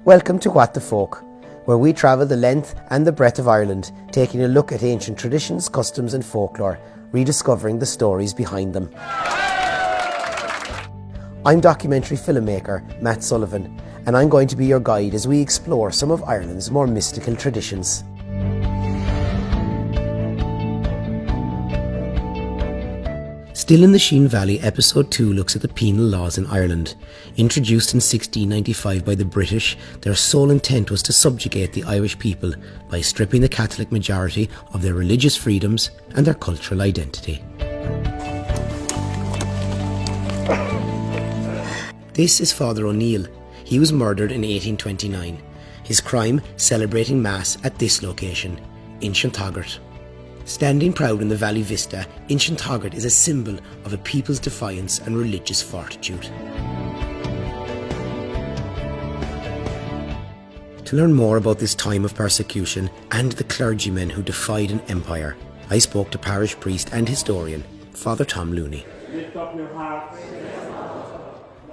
Welcome to What the Folk, where we travel the length and the breadth of Ireland, taking a look at ancient traditions, customs and folklore, rediscovering the stories behind them. I'm documentary filmmaker Matt Sullivan, and I'm going to be your guide as we explore some of Ireland's more mystical traditions. Still in the Sheen Valley, episode 2 looks at the penal laws in Ireland. Introduced in 1695 by the British, their sole intent was to subjugate the Irish people by stripping the Catholic majority of their religious freedoms and their cultural identity. This is Father O'Neill. He was murdered in 1829. His crime, celebrating Mass at this location, Inchintagart. Standing proud in the valley vista, Inchintagart is a symbol of a people's defiance and religious fortitude. To learn more about this time of persecution and the clergymen who defied an empire, I spoke to parish priest and historian, Father Tom Looney.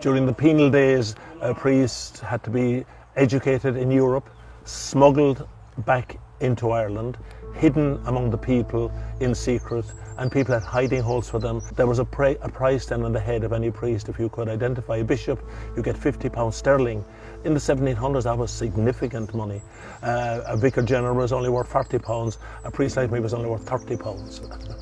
During the penal days, a priest had to be educated in Europe, smuggled back into Ireland, hidden among the people in secret, and people had hiding holes for them. There was a price then on the head of any priest. If you could identify a bishop, you get £50 sterling. In the 1700s, that was significant money. A vicar general was only worth £40. A priest like me was only worth £30.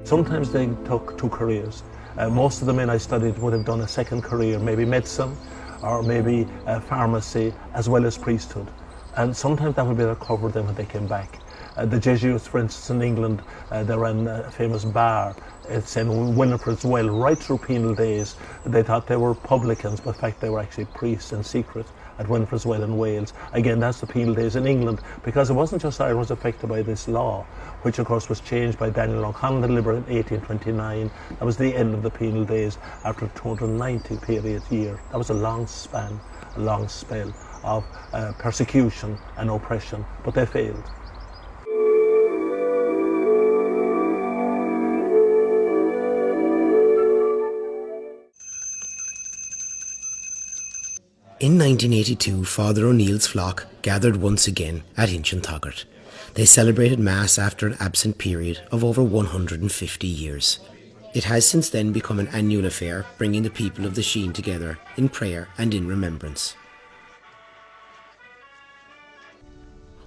Sometimes they took two careers. Most of the men I studied would have done a second career, maybe medicine or maybe pharmacy as well as priesthood. And sometimes that would be their cover then when they came back. The Jesuits, for instance, in England, they ran a famous bar. It's in Winifred's Well, right through penal days. They thought they were publicans, but in fact they were actually priests in secret at Winifred's Well in Wales. Again, that's the penal days in England, because it wasn't just Ireland was affected by this law, which of course was changed by Daniel O'Connell in 1829. That was the end of the penal days after a 290 period year. That was a long span, a long spell of persecution and oppression, but they failed. In 1982, Father O'Neill's flock gathered once again at Inchintagart. They celebrated Mass after an absent period of over 150 years. It has since then become an annual affair, bringing the people of the Sheen together in prayer and in remembrance.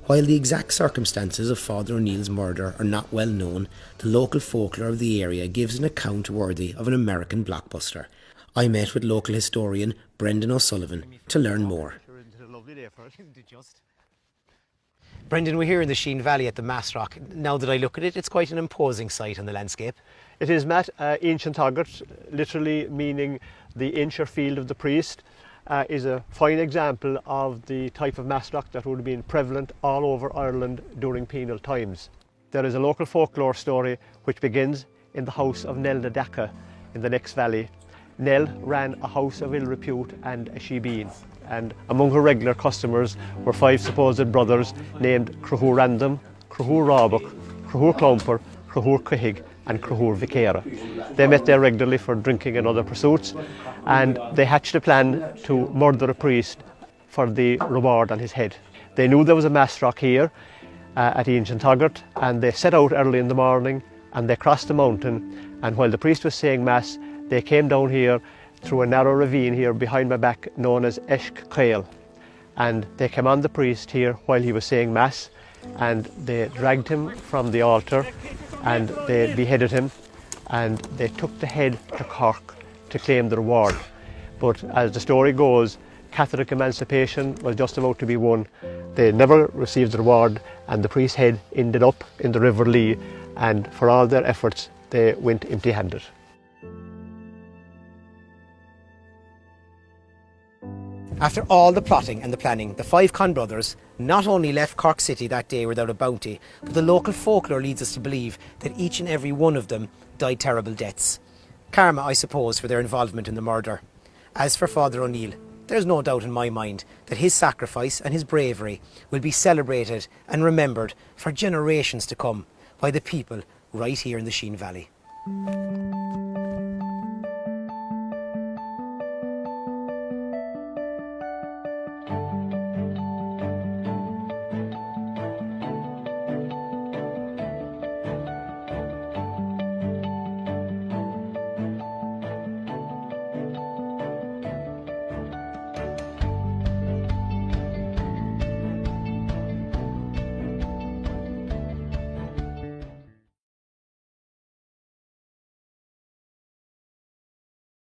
While the exact circumstances of Father O'Neill's murder are not well known, the local folklore of the area gives an account worthy of an American blockbuster. I met with local historian Brendan O'Sullivan to learn more. Brendan, we're here in the Sheen Valley at the Mass Rock. Now that I look at it, it's quite an imposing sight on the landscape. It is, Matt. Inchintagart, literally meaning the inch or field of the priest, is a fine example of the type of Mass Rock that would have been prevalent all over Ireland during penal times. There is a local folklore story which begins in the house of Nell the Dacha in the next valley. Nell ran a house of ill repute and a shebeen, and among her regular customers were 5 supposed brothers named Crahur Random, Crahur Rabach, Crahur Clomper, Crahur Cahig and Crahur Vicara. They met there regularly for drinking and other pursuits, and they hatched a plan to murder a priest for the reward on his head. They knew there was a Mass Rock here at Inchintagart, and they set out early in the morning and they crossed the mountain, and while the priest was saying Mass, they came down here through a narrow ravine here behind my back known as Esk Cael, and they came on the priest here while he was saying Mass, and they dragged him from the altar and they beheaded him, and they took the head to Cork to claim the reward. But as the story goes, Catholic emancipation was just about to be won. They never received the reward, and the priest's head ended up in the River Lee, and for all their efforts they went empty-handed. After all the plotting and the planning, the 5 Conn brothers not only left Cork City that day without a bounty, but the local folklore leads us to believe that each and every one of them died terrible deaths. Karma, I suppose, for their involvement in the murder. As for Father O'Neill, there's no doubt in my mind that his sacrifice and his bravery will be celebrated and remembered for generations to come by the people right here in the Sheen Valley.